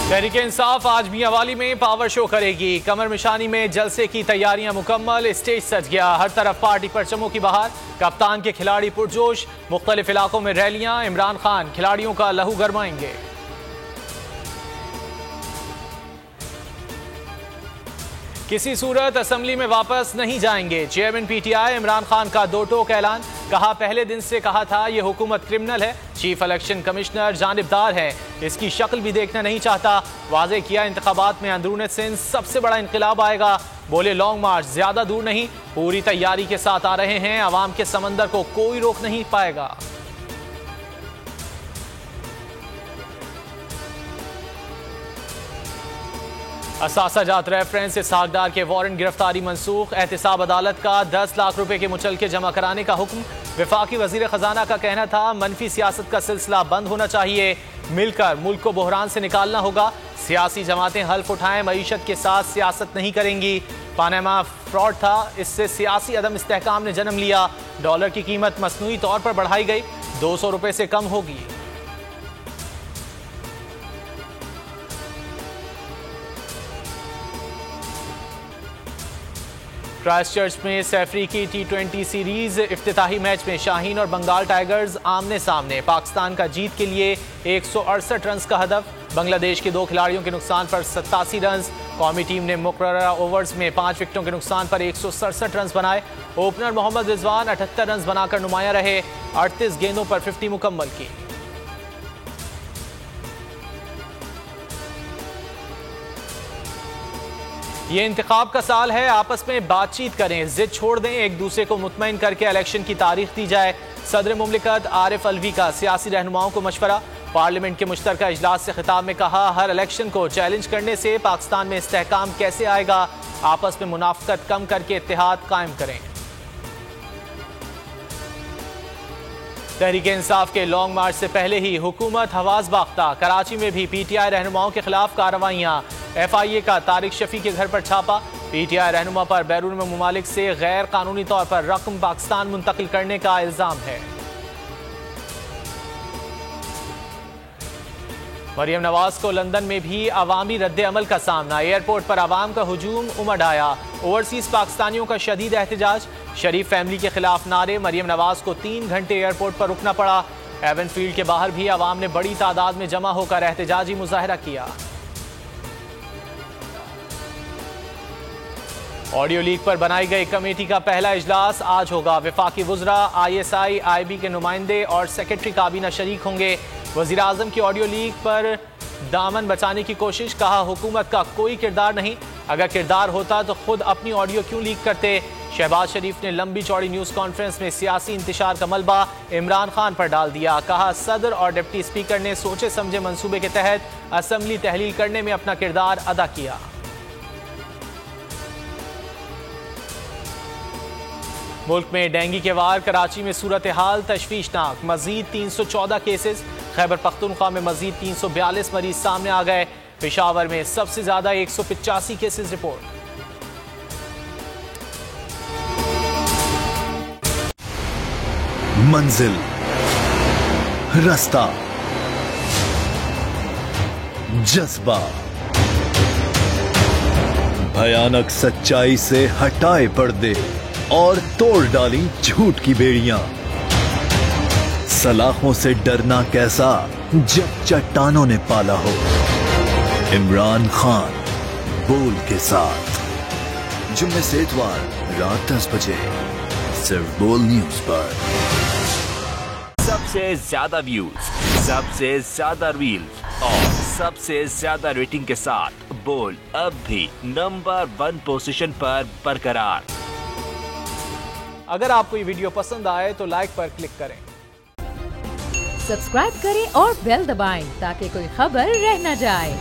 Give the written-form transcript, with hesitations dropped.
तहरीक-ए-इंसाफ आज मियांवाली में power show करेगी। कमर मिशानी में जलसे की तैयारियां मुकम्मल, स्टेज सज गया। हर तरफ पार्टी परचमों की बहार, कप्तान के खिलाड़ी पुरजोश। मुख्तलिफ इलाकों में रैलियां। इमरान खान खिलाड़ियों का लहू गरमाएंगे। किसी सूरत असेंबली में वापस नहीं जाएंगे। चेयरमैन पीटीआई इमरान खान का दो टोक ऐलान। कहा, पहले दिन से कहा था ये हुकूमत क्रिमिनल है। चीफ इलेक्शन कमिश्नर जानिबदार है, इसकी शक्ल भी देखना नहीं चाहता। वाज़े किया, इंतखाबात में अंदरूनी सिंध सबसे बड़ा इंकलाब आएगा। बोले, लॉन्ग मार्च ज्यादा दूर नहीं, पूरी तैयारी के साथ आ रहे हैं। आवाम के समंदर को कोई रोक नहीं पाएगा। असासाजात रेफरेंस इसहाकडार के वारंट गिरफ्तारी मनसूख। एहतिसाब अदालत का 10 लाख रुपए के मुचलके जमा कराने का हुक्म। वफाकी वजीर खजाना का कहना था, मनफी सियासत का सिलसिला बंद होना चाहिए। मिलकर मुल्क को बहरान से निकालना होगा। सियासी जमातें हल्फ उठाएं, मईशत के साथ सियासत नहीं करेंगी। पानामा फ्रॉड था, इससे सियासी अदम इस्तेहकाम ने जन्म लिया। डॉलर की कीमत मसनूई तौर पर बढ़ाई गई, 200 रुपए से कम होगी। क्राइस्टचर्च में सैफरी की T20 सीरीज इफ्तिताही मैच में शाहीन और बंगाल टाइगर्स आमने सामने। पाकिस्तान का जीत के लिए 168 रन का हदफ। बांग्लादेश के 2 खिलाड़ियों के नुकसान पर 87 रन। कौमी टीम ने मुकर्ररा ओवर्स में 5 विकेटों के नुकसान पर 167 रन बनाए। ओपनर मोहम्मद रिजवान 78 रन बनाकर नुमाया रहे। 38 गेंदों पर 50 मुकम्मल की। ये इंतखाब का साल है, आपस में बातचीत करें, जिद छोड़ दें, एक दूसरे को मुतमईन करके इलेक्शन की तारीख दी जाए। सदर मुमलिकत आरिफ अलवी का सियासी रहनुमाओं को मशवरा। पार्लियामेंट के मुश्तरका इजलास से खिताब में कहा, हर इलेक्शन को चैलेंज करने से पाकिस्तान में इस्तेहकाम कैसे आएगा। आपस में मुनाफकत कम करके इत्तेहाद कायम करें। तहरीक-ए-इंसाफ के लॉन्ग मार्च से पहले ही हुकूमत हवास बाख्ता। कराची में भी पीटीआई रहनुमाओं के खिलाफ कार्रवाइयां। FIA का तारिक शफी के घर पर छापा। पीटीआई रहनुमा पर बैरून मुमालिक से गैर कानूनी तौर पर रकम पाकिस्तान मुंतकिल करने का इल्जाम है। मरियम नवाज को लंदन में भी अवामी रद्द अमल का सामना। एयरपोर्ट पर आवाम का हुजूम उमड़ आया। ओवरसीज पाकिस्तानियों का शदीद एहतजाज। शरीफ फैमिली के खिलाफ नारे। मरियम नवाज को 3 घंटे एयरपोर्ट पर रुकना पड़ा। एवन फील्ड के बाहर भी आवाम ने बड़ी तादाद में जमा होकर एहतजाजी मुजाहरा किया। ऑडियो लीक पर बनाई गई कमेटी का पहला इजलास आज होगा। वफाकी वुज़रा, ISI, IB के नुमाइंदे और सेक्रेटरी काबीना शरीक होंगे। वज़ीर आज़म की ऑडियो लीक पर दामन बचाने की कोशिश। कहा, हुकूमत का कोई किरदार नहीं, अगर किरदार होता तो खुद अपनी ऑडियो क्यों लीक करते। शहबाज शरीफ ने लंबी चौड़ी न्यूज़ कॉन्फ्रेंस में सियासी इंतशार का मलबा इमरान खान पर डाल दिया। कहा, सदर और डिप्टी स्पीकर ने सोचे समझे मंसूबे के तहत असेंबली तहलील करने में अपना किरदार अदा किया। मुल्क में डेंगू के वार। कराची में सूरत हाल तशवीशनाक, मजीद 314 केसेस। खैबर पख्तूनख्वा में मजीद 342 मरीज सामने आ गए। पेशावर में सबसे ज्यादा 185 केसेस रिपोर्ट। मंजिल, रास्ता, जज्बा, भयानक सच्चाई से हटाए पर्दे और तोड़ डाली झूठ की बेड़ियां। सलाखों से डरना कैसा जब चट्टानों ने पाला हो। इमरान खान बोल के साथ जुम्मे से इतवार रात 10 बजे सिर्फ बोल न्यूज पर। सबसे ज्यादा व्यूज, सबसे ज्यादा रील्स और सबसे ज्यादा रेटिंग के साथ बोल अब भी नंबर 1 पोजीशन पर बरकरार। अगर आपको ये वीडियो पसंद आए तो लाइक पर क्लिक करें, सब्सक्राइब करें और बेल दबाएं ताकि कोई खबर रह न जाए।